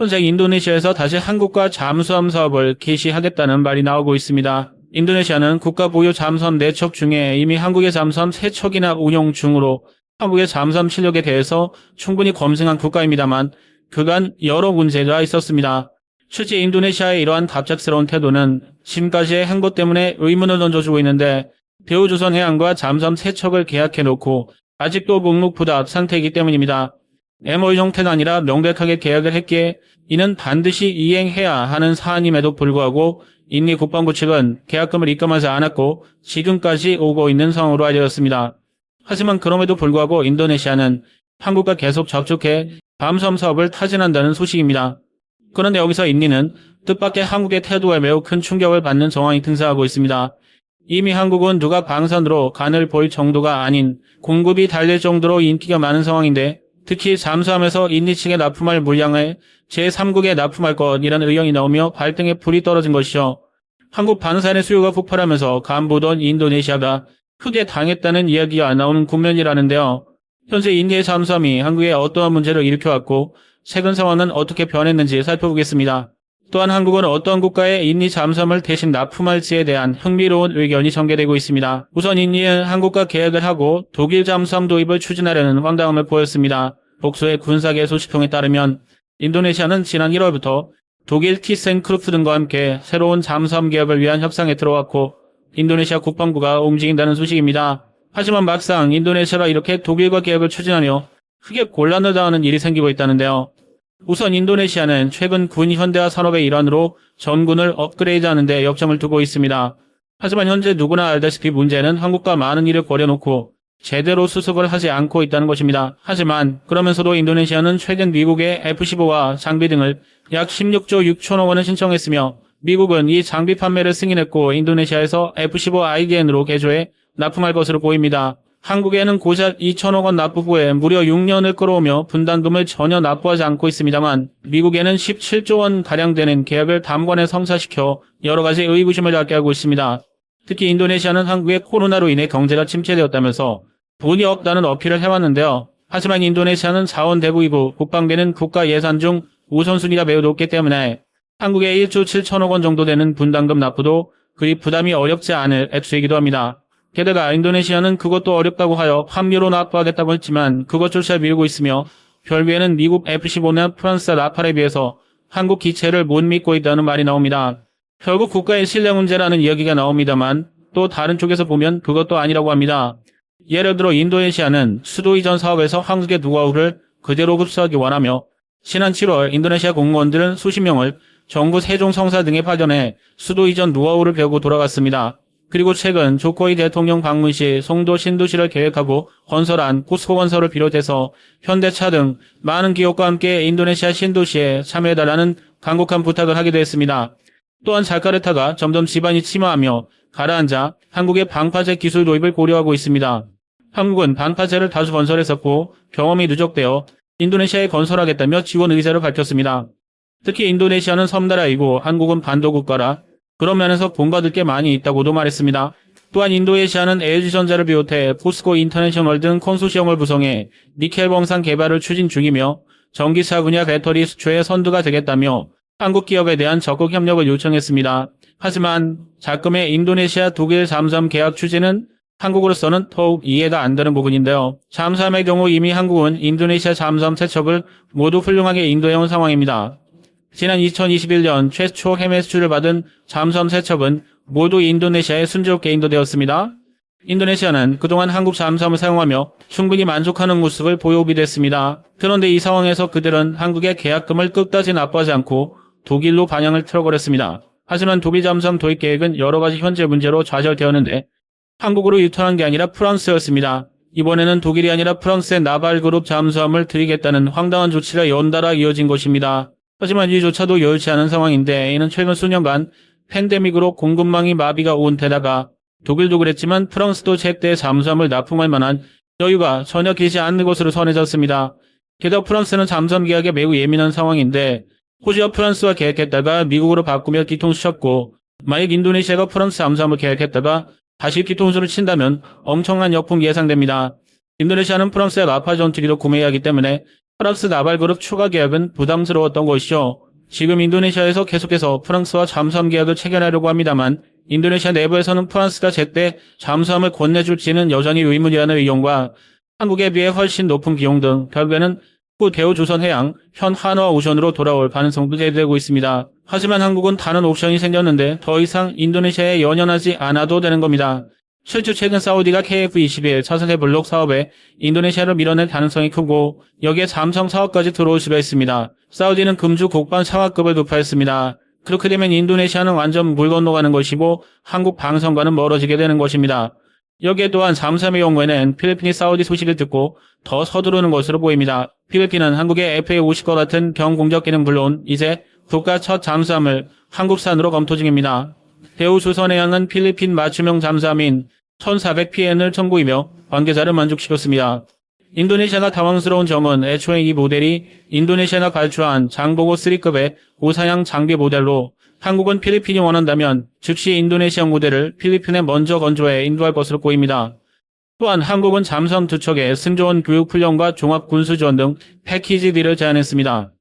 현재 인도네시아에서 다시 한국과 잠수함 사업을 개시하겠다는 말이 나오고 있습니다. 인도네시아는 국가 보유 잠수함 4척 중에 이미 한국의 잠수함 3척이나 운용 중으로 한국의 잠수함 실력에 대해서 충분히 검증한 국가입니다만 그간 여러 문제가 있었습니다. 실제 인도네시아의 이러한 갑작스러운 태도는 지금까지의 행보 때문에 의문을 던져주고 있는데 대우조선해양과 잠수함 3척을 계약해놓고 아직도 묵묵부답 상태이기 때문입니다. MOU 형태는 아니라 명백하게 계약을 했기에 이는 반드시 이행해야 하는 사안임에도 불구하고 인리 국방부 측은 계약금을 입금하지 않았고 지금까지 오고 있는 상황으로 알려졌습니다. 하지만 그럼에도 불구하고 인도네시아는 한국과 계속 접촉해 잠수함 사업을 타진한다는 소식입니다. 그런데 여기서 인리는 뜻밖의 한국의 태도에 매우 큰 충격을 받는 정황이 등장하고 있습니다. 이미 한국은 누가 방산으로 간을 볼 정도가 아닌 공급이 달릴 정도로 인기가 많은 상황인데 특히 잠수함에서 인리 측에 납품할 물량을 제3국에 납품할 것이라는 의견이 나오며 발등에 불이 떨어진 것이죠. 한국 방산의 수요가 폭발하면서 간보던 인도네시아가 크게 당했다는 이야기가 나오는 국면이라는데요. 현재 인리의 잠수함이 한국에 어떠한 문제를 일으켜왔고 최근 상황은 어떻게 변했는지 살펴보겠습니다. 또한 한국은 어떤 국가의 인리 잠수함을 대신 납품할지에 대한 흥미로운 의견이 전개되고 있습니다. 우선 인리는 한국과 계약을 하고 독일 잠수함 도입을 추진하려는 황당함을 보였습니다. 복수의 군사계 소식통에 따르면 인도네시아는 지난 1월부터 독일 티센크루프 등과 함께 새로운 잠수함 계약을 위한 협상에 들어왔고 인도네시아 국방부가 움직인다는 소식입니다. 하지만 막상 인도네시아가 이렇게 독일과 계약을 추진하며 크게 곤란을 당하는 일이 생기고 있다는데요. 우선 인도네시아는 최근 군 현대화 산업의 일환으로 전군을 업그레이드하는 데 역점을 두고 있습니다. 하지만 현재 누구나 알다시피 문제는 한국과 많은 일을 벌여놓고 제대로 수습을 하지 않고 있다는 것입니다. 하지만 그러면서도 인도네시아는 최근 미국의 F-15와 장비 등을 약 16조 6천억 원을 신청했으며 미국은 이 장비 판매를 승인했고 인도네시아에서 F-15IDN으로 개조해 납품할 것으로 보입니다. 한국에는 고작 2천억 원 납부 후에 무려 6년을 끌어오며 분담금을 전혀 납부하지 않고 있습니다만 미국에는 17조 원 가량 되는 계약을 단번에 성사시켜 여러 가지 의구심을 갖게 하고 있습니다. 특히 인도네시아는 한국의 코로나로 인해 경제가 침체되었다면서 돈이 없다는 어필을 해왔는데요. 하지만 인도네시아는 자원 대부이고 국방비는 국가 예산 중 우선순위가 매우 높기 때문에 한국의 1조 7천억 원 정도 되는 분담금 납부도 그리 부담이 어렵지 않을 액수이기도 합니다. 게다가 인도네시아는 그것도 어렵다고 하여 환미로 납부하겠다고 했지만 그것조차 미루고 있으며 결국에는 미국 F-15나 프랑스 라팔에 비해서 한국 기체를 못 믿고 있다는 말이 나옵니다. 결국 국가의 신뢰 문제라는 이야기가 나옵니다만 또 다른 쪽에서 보면 그것도 아니라고 합니다. 예를 들어 인도네시아는 수도 이전 사업에서 한국의 노하우를 그대로 흡수하기 원하며 지난 7월 인도네시아 공무원들은 수십 명을 정부 세종 성사 등에 파견해 수도 이전 노하우를 배우고 돌아갔습니다. 그리고 최근 조코이 대통령 방문 시 송도 신도시를 계획하고 건설한 포스코 건설을 비롯해서 현대차 등 많은 기업과 함께 인도네시아 신도시에 참여해달라는 간곡한 부탁을 하기도 했습니다. 또한 자카르타가 점점 지반이 침하하며 가라앉아 한국의 방파제 기술 도입을 고려하고 있습니다. 한국은 방파제를 다수 건설했었고 경험이 누적되어 인도네시아에 건설하겠다며 지원 의사를 밝혔습니다. 특히 인도네시아는 섬나라이고 한국은 반도국가라 그런 면에서 본받을 게 많이 있다고도 말했습니다. 또한 인도네시아는 LG전자를 비롯해 포스코 인터내셔널 등 컨소시엄을 구성해 니켈 광산 개발을 추진 중이며 전기차 분야 배터리 수출의 선두가 되겠다며 한국 기업에 대한 적극 협력을 요청했습니다. 하지만 작금의 인도네시아 독일 잠수함 계약 추진은 한국으로서는 더욱 이해가 안 되는 부분인데요. 잠수함의 경우 이미 한국은 인도네시아 잠수함 3척을 모두 훌륭하게 인도해온 상황입니다. 지난 2021년 최초 해외 수출을 받은 잠수함 3척은 모두 인도네시아에 순조롭게 인도되었습니다. 인도네시아는 그동안 한국 잠수함을 사용하며 충분히 만족하는 모습을 보여오기도 했습니다. 그런데 이 상황에서 그들은 한국의 계약금을 끝까지 납부하지 않고 독일로 방향을 틀어버렸습니다. 하지만 독일 잠수함 도입 계획은 여러 가지 현재 문제로 좌절되었는데 한국으로 유턴한 게 아니라 프랑스였습니다. 이번에는 독일이 아니라 프랑스의 나발그룹 잠수함을 들이겠다는 황당한 조치가 연달아 이어진 것입니다. 하지만 이조차도 여의치 않은 상황인데 이는 최근 수년간 팬데믹으로 공급망이 마비가 온 데다가 독일도 그랬지만 프랑스도 제때 잠수함을 납품할 만한 여유가 전혀 길지 않는 것으로 전해졌습니다. 게다가 프랑스는 잠수함 계약에 매우 예민한 상황인데 호주와 프랑스와 계약했다가 미국으로 바꾸며 뒤통수 쳤고 만약 인도네시아가 프랑스 잠수함을 계약했다가 다시 뒤통수를 친다면 엄청난 역풍이 예상됩니다. 인도네시아는 프랑스의 라파 전투기도 구매해야 하기 때문에 프랑스 나발그룹 추가 계약은 부담스러웠던 것이죠. 지금 인도네시아에서 계속해서 프랑스와 잠수함 계약을 체결하려고 합니다만 인도네시아 내부에서는 프랑스가 제때 잠수함을 건네줄지는 여전히 의문이라는 의견과 한국에 비해 훨씬 높은 비용 등 결국에는 후 대우조선해양, 현 한화오션으로 돌아올 가능성도 제기되고 있습니다. 하지만 한국은 다른 옵션이 생겼는데 더 이상 인도네시아에 연연하지 않아도 되는 겁니다. 실제 최근 사우디가 KF-21 차세대 블록 사업에 인도네시아를 밀어낼 가능성이 크고 여기에 잠수함 사업까지 들어올 수가 있습니다. 사우디는 금주 곡반 상하급을 도파했습니다. 그렇게 되면 인도네시아는 완전 물 건너가는 것이고 한국 방선과는 멀어지게 되는 것입니다. 여기에 또한 잠수함의 경우에는 필리핀이 사우디 소식을 듣고 더 서두르는 것으로 보입니다. 필리핀은 한국의 FA-50과 같은 경공격기는 물론 이제 국가 첫 잠수함을 한국산으로 검토 중입니다. 대우조선해양은 필리핀 맞춤형 잠수함인 1400PN을 청구이며 관계자를 만족시켰습니다. 인도네시아가 당황스러운 점은 애초에 이 모델이 인도네시아가 발주한 장보고 3급의 고사양 장비 모델로 한국은 필리핀이 원한다면 즉시 인도네시아 모델을 필리핀에 먼저 건조해 인도할 것으로 보입니다. 또한 한국은 잠수함 2척의 승조원 교육훈련과 종합군수지원 등 패키지 D를 제안했습니다.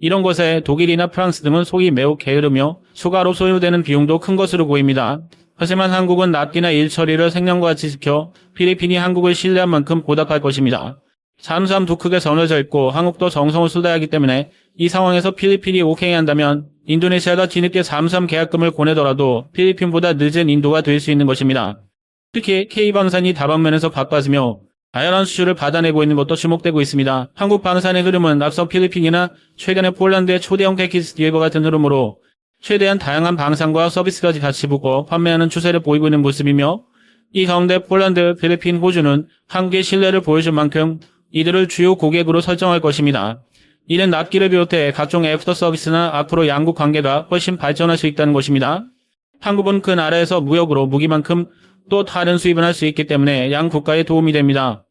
이런 것에 독일이나 프랑스 등은 속이 매우 게으르며 추가로 소요되는 비용도 큰 것으로 보입니다. 하지만 한국은 납기나 일 처리를 생명과 같이 지켜 필리핀이 한국을 신뢰한 만큼 보답할 것입니다. 잠수함 2척에 전혀져 있고 한국도 정성을 쏟아야 하기 때문에 이 상황에서 필리핀이 오케이 한다면 인도네시아가 뒤늦게 잠수함 계약금을 보내더라도 필리핀보다 늦은 인도가 될 수 있는 것입니다. 특히 K방산이 다방면에서 바빠지며 다양한 수주를 받아내고 있는 것도 주목되고 있습니다. 한국 방산의 흐름은 앞서 필리핀이나 최근에 폴란드의 초대형 패키지 딜과 같은 흐름으로 최대한 다양한 방산과 서비스까지 같이 붙고 판매하는 추세를 보이고 있는 모습이며 이 가운데 폴란드, 필리핀, 호주는 한국의 신뢰를 보여줄 만큼 이들을 주요 고객으로 설정할 것입니다. 이는 납기를 비롯해 각종 애프터 서비스나 앞으로 양국 관계가 훨씬 발전할 수 있다는 것입니다. 한국은 그 나라에서 무역으로 무기만큼 또 다른 수입을 할 수 있기 때문에 양 국가에 도움이 됩니다.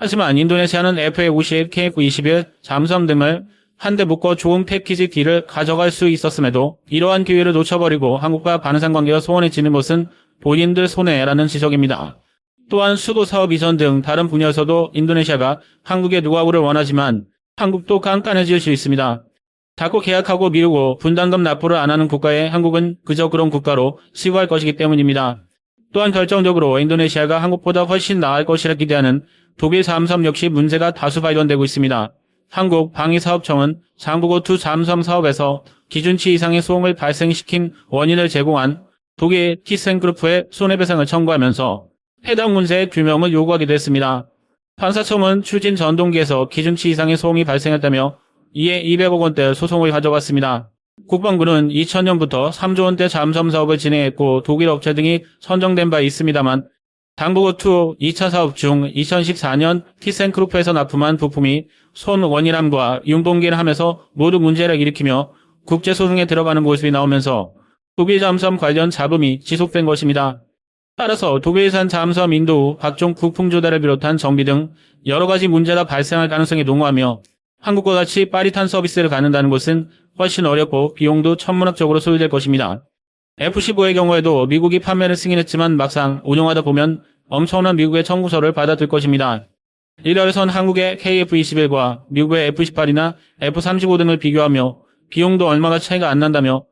하지만 인도네시아는 FA-50, KF-21, 잠수함 등을 한데 묶어 좋은 패키지 D를 가져갈 수 있었음에도 이러한 기회를 놓쳐버리고 한국과 반산 관계가 소원해지는 것은 본인들 손해라는 지적입니다. 또한 수도 사업 이전 등 다른 분야에서도 인도네시아가 한국의 노하우를 원하지만 한국도 깐깐해질 수 있습니다. 자꾸 계약하고 미루고 분담금 납부를 안 하는 국가에 한국은 그저 그런 국가로 시구할 것이기 때문입니다. 또한 결정적으로 인도네시아가 한국보다 훨씬 나을 것이라 기대하는 독일 잠수함 역시 문제가 다수 발견되고 있습니다. 한국 방위사업청은 장보고2 잠수함 사업에서 기준치 이상의 소음을 발생시킨 원인을 제공한 독일 티센그룹프에 손해배상을 청구하면서 해당 문제의 규명을 요구하기도 했습니다. 판사청은 추진 전동기에서 기준치 이상의 소음이 발생했다며 이에 200억 원대 소송을 가져갔습니다. 국방부는 2000년부터 3조 원대 잠수함 사업을 진행했고 독일 업체 등이 선정된 바 있습니다만 장보고2 2차 사업 중 2014년 티센크루프에서 납품한 부품이 손원이람과 융동기를 하면서 모두 문제를 일으키며 국제소송에 들어가는 모습이 나오면서 독일 잠수함 관련 잡음이 지속된 것입니다. 따라서 독일산 잠수함 인도 후 각종 부품 조달을 비롯한 정비 등 여러 가지 문제가 발생할 가능성이 농후하며 한국과 같이 빠릿한 서비스를 갖는다는 것은 훨씬 어렵고 비용도 천문학적으로 소요될 것입니다. F-15의 경우에도 미국이 판매를 승인했지만 막상 운용하다 보면 엄청난 미국의 청구서를 받아들 것입니다. 이러해선 한국의 KF-21과 미국의 F-18이나 F-35 등을 비교하며 비용도 얼마가 차이가 안 난다며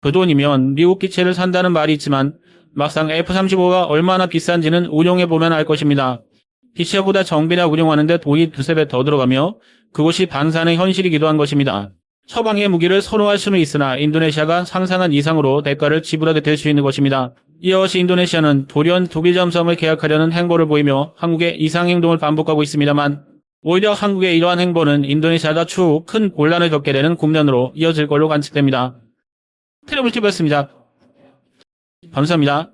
그 돈이면 미국 기체를 산다는 말이 있지만 막상 F-35가 얼마나 비싼지는 운용해보면 알 것입니다. 기체보다 정비나 운용하는데 돈이 두세 배 더 들어가며 그것이 방산의 현실이기도 한 것입니다. 서방의 무기를 선호할 수는 있으나 인도네시아가 상상한 이상으로 대가를 지불하게 될 수 있는 것입니다. 이어 같이 인도네시아는 돌연 독일 잠수함을 계약하려는 행보를 보이며 한국의 이상 행동을 반복하고 있습니다만 오히려 한국의 이러한 행보는 인도네시아가 추후 큰 곤란을 겪게 되는 국면으로 이어질 걸로 관측됩니다. 트래블티브였습니다. 감사합니다.